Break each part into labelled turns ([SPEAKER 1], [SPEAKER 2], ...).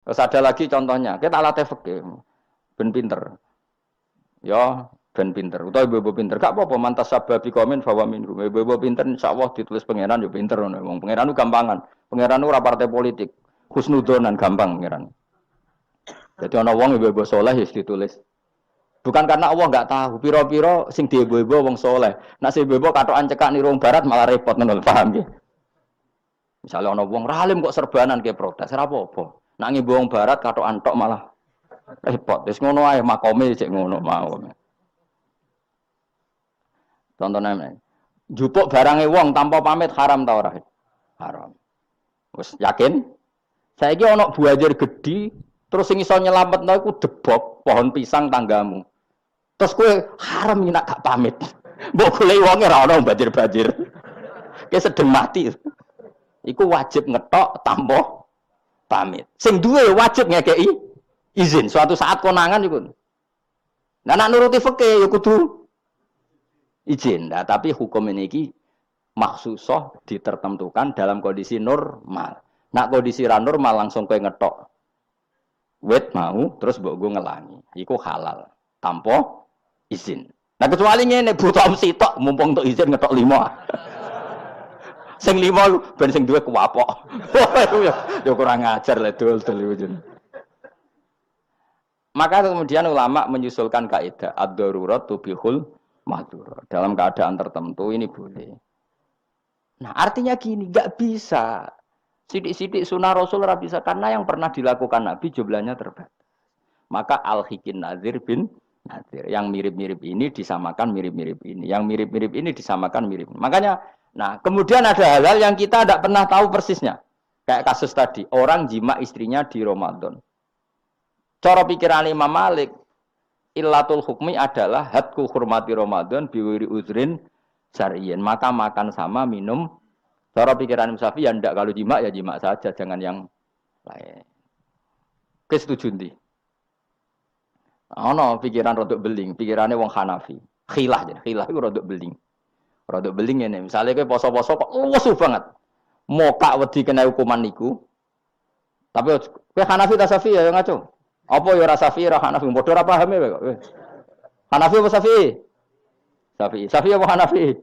[SPEAKER 1] Terus ada lagi contohnya, kita latih fikih, ben pinter. Ya, ben pinter. Utawa ibu pinter. Gak apa-apa mantas sababi komen bahwa minhum. Ibu pinter insyaallah ditulis pangeran yo pinter ngono. Wong pangeran ku gampangan. Pangeran ora partai politik. Husnudonan gampang pangeran. Jadi ana wong ibu soleh wis ditulis. Bukan karena Allah nggak tahu, piro-piro sing diibu-ibu wong soleh. Nah si ibu katokan cekak ning rong barat malah repot ngono, paham nggih? Misalnya ana wong ralim kok serbanan ke protes, ora apa-apa. Nak ngibu wong barat katokan tok malah repot. Wis ngono ae makome cek ngono mau. Contohnya, jupuk barangnya wong tanpa pamit haram ta ora? Haram. Wis yakin? Saiki ana buajar gedhi, terus sing iso nyelametno iku debok pohon pisang tanggamu. Terus kowe haram nak gak pamit. Mbok goleki wonge ora ana banjir-banjir. Ki sedeng mati. Iku wajib ngetok tanpa pamit. Sing duwe wajib ngekeki izin. Suatu saat konangan iku. Nah nak nuruti fikih ya kudu izin. Nah, tapi hukum ini maksusoh ditertentukan dalam kondisi normal. Nak kondisi normal langsung kowe ngetok wet mau terus mbok go ngelangi. Iku halal tanpa izin. Nah kecuali ngene butuh sitok mumpung untuk izin ngetok 5. Sing 5 ben sing duwe kuwapok. Ya kurang ajar le dol-dol. Maka kemudian ulama menyusulkan kaidah ad-darurat tubihul mahdzur. Dalam keadaan tertentu ini boleh. Nah, artinya gini, enggak bisa. Sidik-sidik sunnah Rasul ora bisa karena yang pernah dilakukan Nabi jumlahnya terbatas. Maka al-hikin nazir bin nazir. Yang mirip-mirip ini disamakan mirip-mirip ini. Yang mirip-mirip ini disamakan mirip. Makanya, nah kemudian ada hal-hal yang kita tidak pernah tahu persisnya. Kayak kasus tadi, orang jima istrinya di Ramadan. Cara pikiran Imam Malik, illatul hukmi adalah hadku hurmati Ramadan biwiri uzrin syar'iyyin. Maka makan sama minum. Cara pikiran Imam Syafi'i ya ndak, kalau jima ya jima saja, jangan yang lain. Kesetuju ndi? Ono pikiran rodok beling, pikirannya wong Hanafi. Khilah jadi, khilah itu rodok beling. Rodok beling ini, misalnya kowe poso-poso kok lesu banget. Mokak wedi kena hukuman niku. Tapi kowe Hanafi ta Syafi'i ya ngaco. Apa ya ora Syafi'i ora Hanafi, padha ora pahame kowe. Hanafi apa Syafi'i? Syafi'i. Syafi'i apa Hanafi?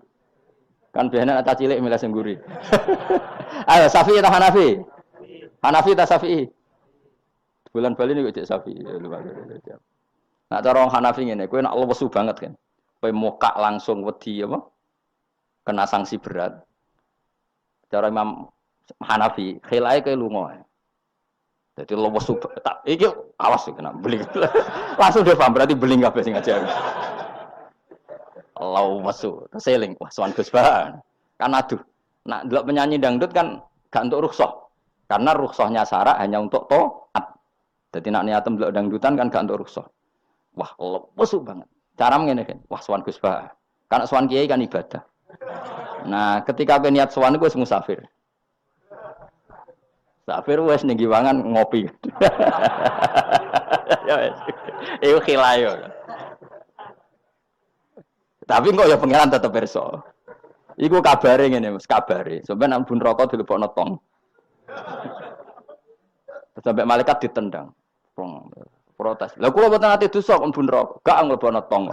[SPEAKER 1] Kan biasanya anak cilik milih sing guri. Ayo Syafi'i ta Hanafi? Hanafi ta Syafi'i? Bulan Bali niku cek Syafi'i. Nah cara orang Hanafi ngene, kowe nak lesu banget kan. Kowe mokak langsung wedi apa? Kena sanksi berat. Cara Imam Hanafi, khilae kowe lunga. Jadi lesu tak iki awas kena beling. Langsung dia paham berarti beling kabeh sing ngajar. Lesu, terseling wah sowan Gus Bahan. Kan aduh. Nak delok penyanyi dangdut kan gak untuk rukhsah. Karena rukhsahnya syarak hanya untuk taat. Jadi nak niatem delok dangdutan kan gak untuk rukhsah. Wah, lesu banget. Cara ngene kan. Wah, sowan Gus Bahan. Karena sowan kiai kan ibadah. Nah, ketika kowe niat sowan iku wis musafir. Musafir wis ning giwangan ngopi. Ya wis. Iku khilayo. Tapi kok ya pangeran tetep perso. Iku kabare ngene, Mas, kabare. Sampeyan ampun rokok dilebokno tong. Sampai malaikat ditendang. Protes. Lah kula mboten ate dosa kok ampun rokok. Gak nglebokno tong.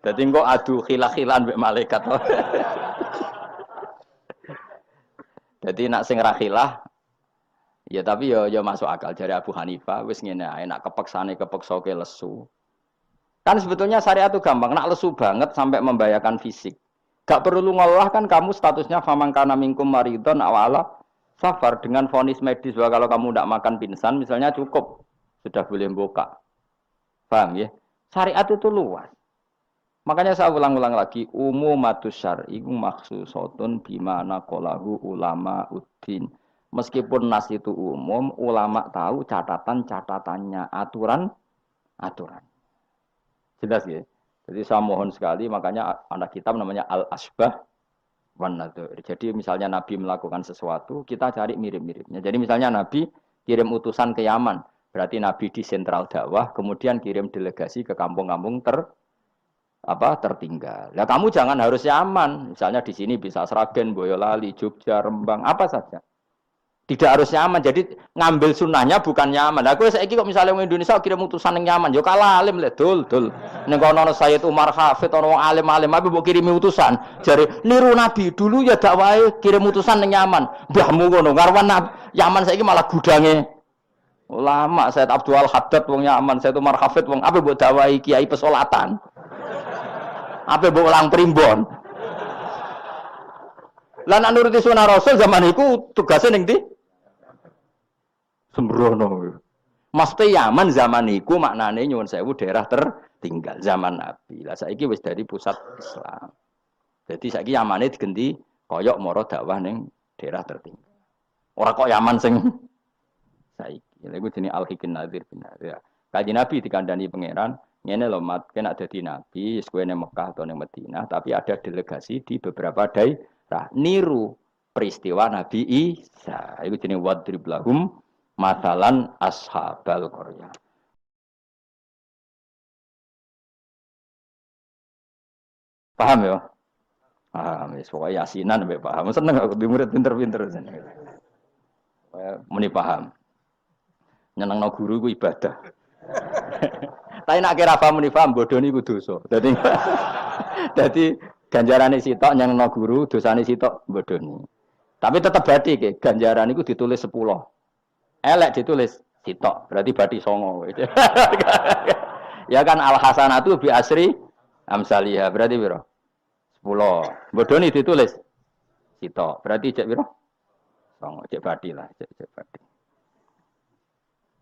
[SPEAKER 1] Dadi kok adu khilah-khilan mbek malaikat. Dadi nak sing ra khilah ya tapi ya masuk akal dari Abu Hanifah wis ngene ae nak kepeksane kepeksa ke lesu. Kan sebetulnya syariat itu gampang, nak lesu banget sampai membahayakan fisik. Gak perlu ngolah kan kamu statusnya famangkana minkum maridon awala safar dengan vonis medis bahwa kalau kamu tidak makan pingsan misalnya cukup sudah boleh buka. Paham ya? Syariat itu luas. Makanya saya ulang-ulang lagi umumatus syar'i maksusotun bimana qalahu ulama uddin. Meskipun nas itu umum, ulama tahu catatan-catatannya, aturan-aturan. Jelas ya. Jadi saya mohon sekali, makanya anak kitab namanya Al-Asbah wan Nadzair. Jadi misalnya Nabi melakukan sesuatu, kita cari mirip-miripnya. Jadi misalnya Nabi kirim utusan ke Yaman, berarti Nabi di sentral dakwah, kemudian kirim delegasi ke kampung-kampung apa tertinggal. Lah kamu jangan harus Yaman. Misalnya di sini bisa Sragen, Boyolali, Jogja, Rembang, apa saja. Tidak harus nyaman. Jadi ngambil sunnahnya bukan nyaman. Aku saiki kok misalnya orang Indonesia kirim utusan yang nyaman, yo kalah alim le dul. Ning kono Sayyid Umar Hafid ono wong alim-alim tapi mbok kirimi utusan. Jare niru Nabi dulu ya dakwahe kirim utusan yang nyaman. Mbahmu ngono karwan Yaman saiki malah gudange ulama. Sayyid Abdul Haddad wong Yaman, Sayyid Umar Hafid wong apa mbok dakwahi kiai pesolatan. Apa mbok ulang primbon. Lah nek nuruti sunah Rasul zaman iku tugasnya ning ndi? Sembrono. Mesti Yaman zaman iku maknane nyuwun sewu daerah tertinggal zaman Nabi. Lah saiki wis dari pusat Islam. Jadi saiki Yamane digenti koyok moro dakwah ning daerah tertinggal. Ora kok Yaman sing saiki. Lha iku jenenge Al-Hikin Nadzir bin Nadir. Kanjeng Nabi dikandani pangeran, ngene lho mat, kena dadi nabi, wis kowe ning Mekah atau ning Madinah, tapi ada delegasi di beberapa daerah niru peristiwa Nabi Isa. Iku jenenge wadrib lahum matalan ashabal qaryah. Paham ya? Paham, pokoknya yasinan sampai paham. Seneng aku di murid pinter-pinter. Muni paham. Nyenengno guru ku ibadah. Tapi nak kira paham muni paham, bodoh ini ku dosa. Jadi ganjarane sitok nyenengno guru, dosane sitok bodoh ini. Tapi tetap berarti ke ganjaran itu ditulis 10. Elek ditulis sitok, berarti bati songo. Ya kan al hasanatu bi asri amsalihah, berarti piro? 10. Bodoni ditulis sitok, berarti cek piro? Songo, cek bati lah, cek bati.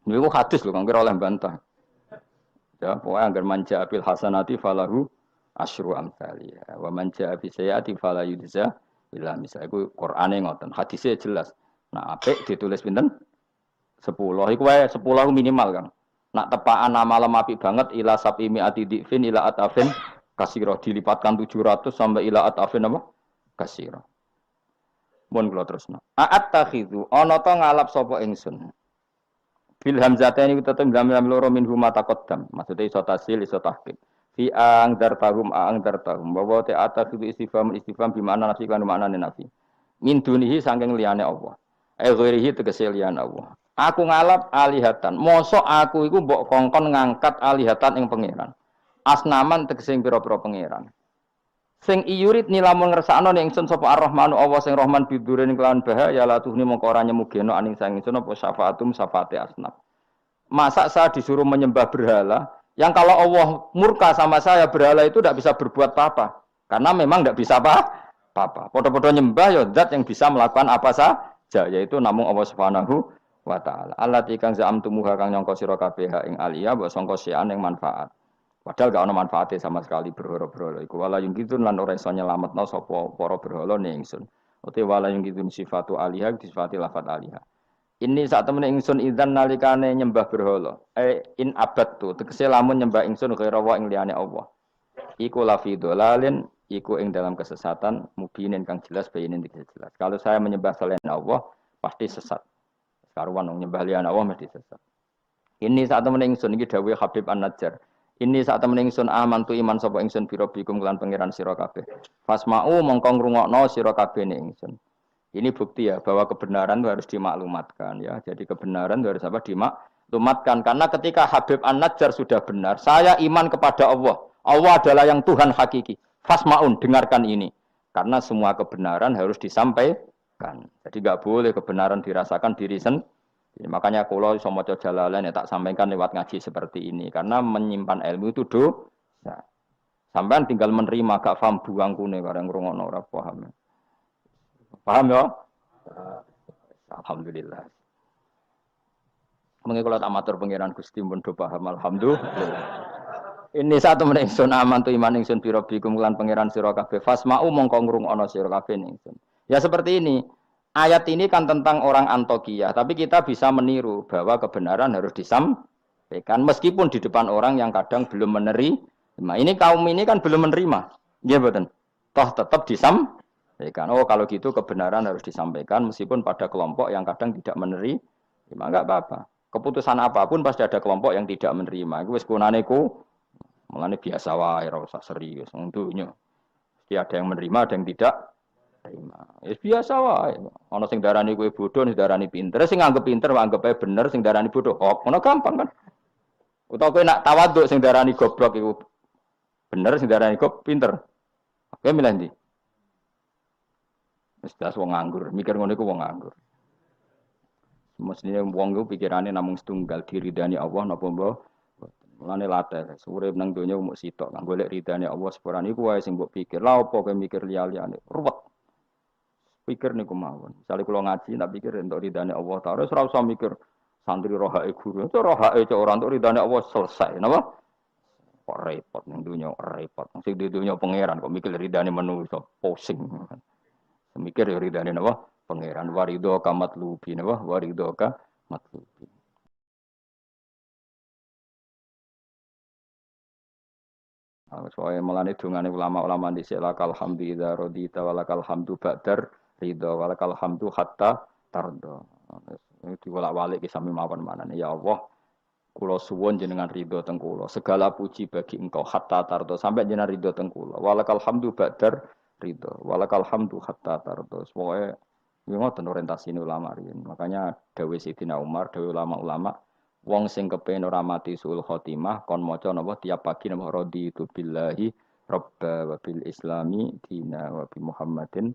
[SPEAKER 1] Niku hadis lho kang kira oleh bantah. Ya, pokoknya anggar manja bil hasanati falahu asyru amsalihah. Wa manja bi sayyiati fala yujza illa misal. Iku Qur'ane ngoten, hadisnya jelas. Nah, apik ditulis pinten? 10. Iku wae 10 minimal kan. Nak tepaan malam apik banget ila sabimi atidifin ila atafin kasira dilipatkan 700 sampai ila atafin apa? Kasira. Mun kula terusno. A'at takhidhu ana ta ngalap sapa ingsun. Bil hamzataini tetep gam-gam loro minhu mata qaddam. Maksude iso tasil iso tahqiq. Fi ang dartahum bahwa te atakhidhu istifham bi makna nafi kan maknane nafi. Min dunihi saking liyane Allah. Ghairihi tegese liyane Allah. Aku ngalap alihatan. Mosok aku iku mbok kongkon ngangkat alihatan ing pangeran. Asnaman tegese pira-pira pangeran. Sing iyurit nilamun ngersakno ning ingsun sapa Ar-Rahmanu Allah sing Rahman bidurin kelawan bahaya la tuhni mongko ora nyemugeno aning sang ingsun apa syafaatum syafaate asnaf. Masa saya disuruh menyembah berhala yang kalau Allah murka sama saya berhala itu tidak bisa berbuat apa-apa. Karena memang tidak bisa apa-apa. Podo-podo nyembah ya zat yang bisa melakukan apa saja yaitu namung Allah Subhanahu wa ta'ala. Allati kang za'amtumuha kang nyangka sira kabeh ing aliya mbok sangka sian ing manfaat. Padahal gak ono manfaate sama sekali berhala-berhala iku wala yung kitun lan ora iso nyelametno sapa para berhala ning ingsun. Uti wala yung kitun sifatu aliha sifati lafat aliha. Ini saat temen ingsun idzan nalikane nyembah berhala. In abad tu tegese lamun nyembah ingsun ghaira wa ing liyane Allah. Iku lafi dolalin iku ing dalam kesesatan mubinin kang jelas bayinin jelas. Kalau saya menyembah selain Allah pasti sesat. Karuan wong nyembah liyan Allah mesti sesat. Ini saat temen ingsun iki dawuh Habib An-Najjar. Ini saat temen ingsun amantu iman sapa ingsun biro bikum kelan pangeran sira kabeh. Fasma'u mongko ngrungokno sira kabeh ning ingsun. Ini bukti ya bahwa kebenaran itu harus dimaklumatkan ya. Jadi kebenaran itu harus apa dimaklumatkan karena ketika Habib An-Najjar sudah benar, saya iman kepada Allah. Allah adalah yang Tuhan hakiki. Fasma'un dengarkan ini. Karena semua kebenaran harus disampaikan. Jadi enggak boleh kebenaran dirasakan diri sendiri. Makanya kalau iso maca Jalalain ya tak sampaikan lewat ngaji seperti ini karena menyimpan ilmu itu dosa. Sampean tinggal menerima gak paham buangkune bareng ngrungokno ora paham. Paham ya? Alhamdulillah. Mengko kula tak matur pangeran Gusti pun do paham alhamdulillah. Ini satu meneh ingsun aman tu iman ingsun pira bikum lan pangeran sira kabeh fasma'u mongko ngrungokno sira kabeh ingsun. Ya seperti ini. Ayat ini kan tentang orang Antokiyah, tapi kita bisa meniru bahwa kebenaran harus disampaikan meskipun di depan orang yang kadang belum menerima. Ini kaum ini kan belum menerima. Iya betul. Toh tetap disampaikan. Oh kalau gitu kebenaran harus disampaikan meskipun pada kelompok yang kadang tidak menerima. Enggak apa-apa. Keputusan apapun pasti ada kelompok yang tidak menerima. Iku wis kunane ku Mulane biasa wae ora usah serius wong dunya. Mesti ada yang menerima, ada yang tidak terima. Ya biasa wae. Ana sing darani kowe bodoh, sing darani pinter. Sing nganggep pinter anggap ae bener, sing darani bodoh kok. Ngono gampang kan. Utawa kowe nak tawaduk sing darani goblok iku bener, sing darani kok pinter. Kowe milih ndi? Wis das wong nganggur, mikir ngono iku wong nganggur. Mestine wong iku pikirane namung setunggal diridani Allah napa mbok. Mulane latih, urip nang donya mung sitok, kang golek ridane Allah sepurane iku wae sing mbok pikir. Lah opo kowe mikir liya-liyane? Ruwet. Pikir niku mawon. Misale kula ngaji tak pikir entuk ridane Allah Ta'ala, ora usah mikir santri rohake guru. Itu rohake cek ora entuk ridane Allah selesai, napa? Kok repot ning donya, repot. Sing di donya pangeran kok mikir ridane manusa, pusing. Mikir ya ridane napa? Pangeran warido kamat lubi napa? Warido ka matlubi. Soalnya melane dungane ulama-ulama di lakal hamdu idza radita walakal hamdu ba'dar ridha walakal hamdu hatta tardo. Itu bolak-balik ki sami mawon manane ya Allah kula suwun jenengan ridho teng kula. Segala puji bagi Engkau hatta tardo sampai jenengan ridho teng kula. Walakal hamdu ba'dar ridha walakal hamdu hatta tardo. Pokoke yo ngoten orientasine ulama riyen. Makanya dawuh Sidina Umar, dawuh ulama-ulama wong sing kepen ora mati sul khotimah kon maca napa tiap pagi napa raditu billahi robba wa bil islami dina wa bi Muhammadin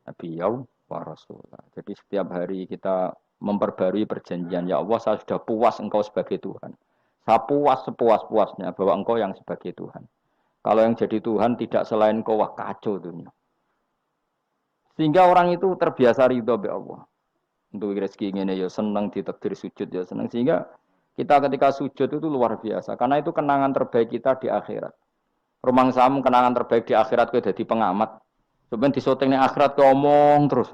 [SPEAKER 1] nabiyyu wa rasulah. Jadi setiap hari kita memperbarui perjanjian ya Allah saya sudah puas engkau sebagai Tuhan. Saya puas sepuas-puasnya bahwa engkau yang sebagai Tuhan. Kalau yang jadi Tuhan tidak selain engkau wah kacau dunia. Sehingga orang itu terbiasa ridho be Allah. Untuk rezeki ngene ya seneng ditakdir sujud ya seneng sehingga kita ketika sujud itu luar biasa karena itu kenangan terbaik kita di akhirat. Rumang samu kenangan terbaik di akhirat kowe dadi pengamat. Sampeyan disoting ning akhirat kowe omong terus.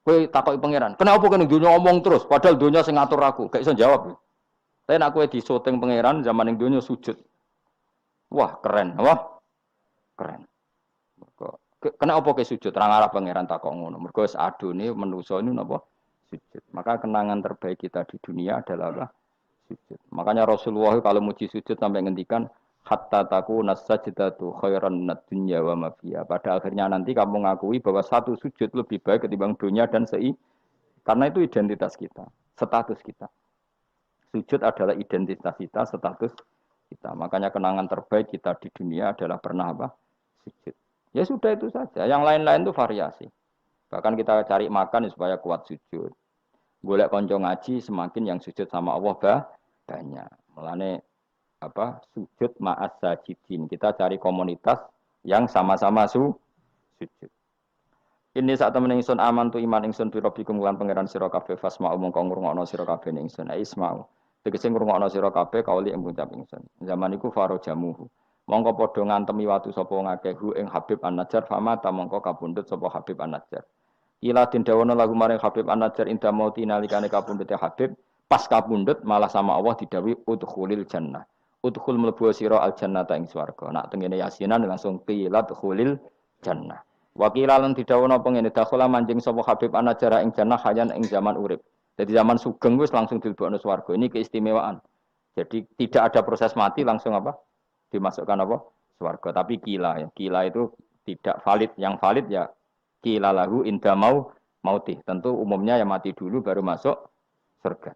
[SPEAKER 1] Kowe takoki pangeran, "Kenapa kene dunya omong terus padahal dunya sing ngatur aku?" Gak iso jawab. Tapi nek kowe disoting pangeran zaman ning dunya sujud. Wah, keren, wah. Keren. Kenapa kowe sujud? Ra ngarep pangeran takok ngono. Mergo wis adone manusa ini napa? Sujud. Maka kenangan terbaik kita di dunia adalah apa? Sujud. Makanya Rasulullah kalau muji sujud sampai ngendikan hatta taku nasajdatu khairan minad dunya wa ma fiha. Pada akhirnya nanti kamu ngakui bahwa satu sujud lebih baik ketimbang dunia dan karena itu identitas kita, status kita. Sujud adalah identitas kita, status kita. Makanya kenangan terbaik kita di dunia adalah pernah apa? Sujud. Ya sudah itu saja. Yang lain-lain itu variasi. Bahkan kita cari makan supaya kuat sujud. Golek konco ngaji semakin yang sujud sama Allah banyak. Mulane apa sujud ma'as sajidin. Kita cari komunitas yang sama-sama sujud. Ini saat temen ingsun aman tu iman ingsun tu rabbikum lan pangeran sira kabeh fasma umum kang ngrungokno sira kabeh ingsun ismau. Tegese ngrungokno sira kabeh kauli ing ngucap ingsun. Zaman iku faro jamuhu. Mongko padha ngantemi watu sapa ngakehu ing Habib An-Najjar fama ta mongko kapundhut sapa Habib An-Najjar. Ila dindawono lagu maring Habib An-Najjar inda mauti nalikane kapundhute Habib pas kapundhut malah sama Allah didhawuhi udkhulil jannah. Udkhul mlebu sira al jannata ing swarga. Nak tengene yasinan langsung qilat khulil jannah. Wakila lan didhawuhna pengene dakhala manjing sapa Habib An-Najjar ing jannah hayan ing zaman urip. Jadi zaman sugeng wis langsung dilebokno swarga. Ini keistimewaan. Jadi tidak ada proses mati langsung apa? Dimasukkan apa? Swarga. Tapi kila ya. Kila itu tidak valid. Yang valid ya kila lahu inda mautih. Tentu umumnya yang mati dulu baru masuk surga.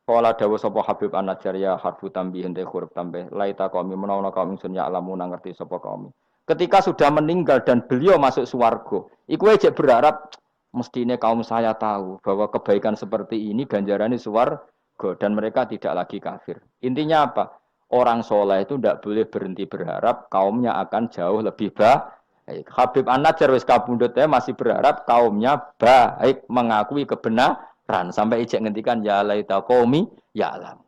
[SPEAKER 1] Kala dawuh sapa Habib An-Najjar ya harfu tambihin de huruf tambah laita qaumi menawa kaum ingsun ya alamuna ngerti sapa kaum. Ketika sudah meninggal dan beliau masuk swarga, iku aja berharap mestine kaum saya tahu bahwa kebaikan seperti ini ganjarannya swarga dan mereka tidak lagi kafir. Intinya apa? Orang soleh itu tidak boleh berhenti berharap kaumnya akan jauh lebih baik. Habib An-Najjar wis kabundutnya masih berharap kaumnya baik mengakui kebenaran sampai ijek ngendikan ya laita qaumi ya alam.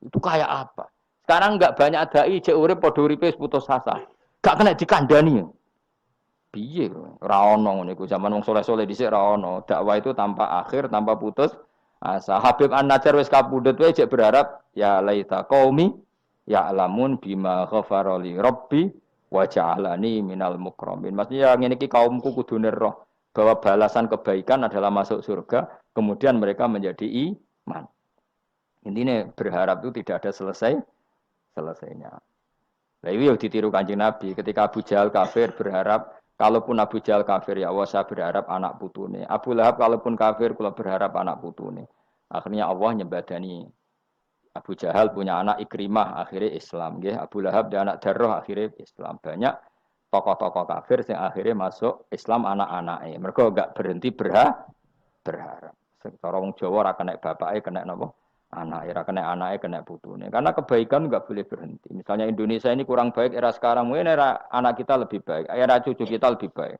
[SPEAKER 1] Itu kayak apa? Sekarang enggak banyak dai ijek urip padha uripe putus asa. Gak kena dikandani. Piye ora ono ngene iku zaman wong soleh-soleh dhisik ora ono. Dakwah itu tanpa akhir, tanpa putus asa. Habib An-Najjar wis kabundut wae ijek berharap ya laita qaumi ya alamun bima ghafara li rabbi wa ja'alani minal mukramin. Maksudnya ngene iki kaumku kudu roh bahwa balasan kebaikan adalah masuk surga, kemudian mereka menjadi iman. Intinya berharap itu tidak ada selesainya. Lah iki yo ditiru Kanjeng Nabi ketika Abu Jahal kafir berharap kalaupun Abu Jahal kafir ya Allah saya berharap anak putune. Abu Lahab kalaupun kafir kula berharap anak putune. Akhirnya Allah nyembadani Abu Jahal punya anak Ikrimah akhirnya Islam nggih. Abu Lahab dia anak Darrah akhirnya Islam. Banyak tokoh-tokoh kafir yang akhirnya masuk Islam anak-anaknya. Mereka enggak berhenti berharap. Cara wong Jawa ora kena bapake kena napa? Anak, ora kena anake kena putune. Karena kebaikan enggak boleh berhenti. Misalnya Indonesia ini kurang baik era sekarang, mungkin era anak kita lebih baik, era cucu kita lebih baik.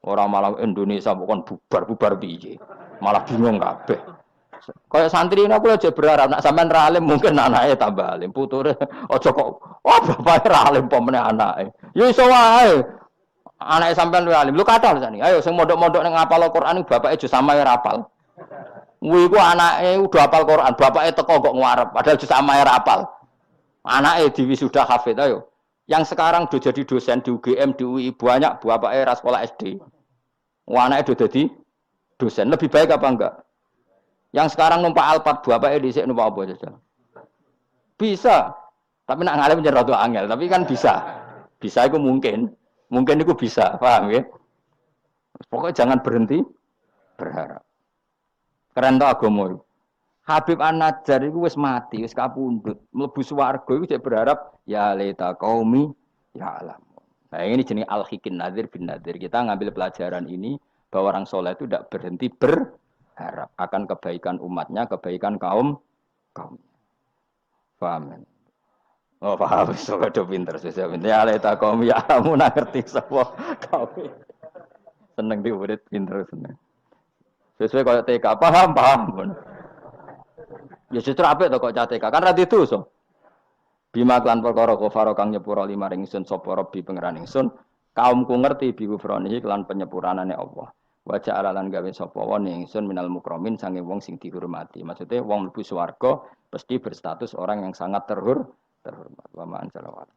[SPEAKER 1] Orang malah Indonesia bukan bubar piye. Malah bingung kabeh. Kayak santri ini aku aja berharap nak sampean ra alim mungkin anaknya tambah alim, puture aja kok bapake ra alim pomene anake. Ya iso wae. Anake sampean luwih alim. Lu kata lho sani. Ayo sing mondok-mondok ning ngapal Al-Qur'an bapake aja samae ra apal. Kuwi ku anake udah hafal Quran, bapake teko kok ngarep padahal jus samae ra apal. Anake diwisuda hafid ayo. Yang sekarang udah jadi dosen di UGM, di UI banyak bapake ra sekolah SD. Anake udah jadi dosen. Lebih baik apa enggak? Yang sekarang numpak Alphard bapake dhisik numpak apa saja. Bisa. Tapi nak ngalim jeneng rada angel, tapi kan bisa. Bisa itu mungkin. Mungkin itu bisa, paham ya? Pokoknya jangan berhenti berharap. Keren to agama. Habib An-Najjar iku wis mati, wis kapundhut. Mlebu swarga iku cek berharap ya laita qaumi ya alam. Nah, ini jenis al-hikin nadir bin nadir. Kita ngambil pelajaran ini bahwa orang soleh itu tidak berhenti berharap akan kebaikan umatnya, kebaikan kaum. Paham? Oh, paham. So, do pinter. Ya laita qaumi ya alam. Ngerti sapa kaum. Seneng diurit pinter seneng. Sesuai kalau TK paham. Ya justru apik to kok TK kan ra didosa. Bima klan perkara kafaro kang nyepura lima ringsun sapa Rabbi pangeran ingsun kaumku ngerti bi kufranihi klan penyepuranane Allah. Wa ja'ala lan gawe sapa wa ingsun minal mukramin sange wong sing dihormati. Maksudnya wong mlebu swarga pasti berstatus orang yang sangat terhormat. Wa ma'an salawat.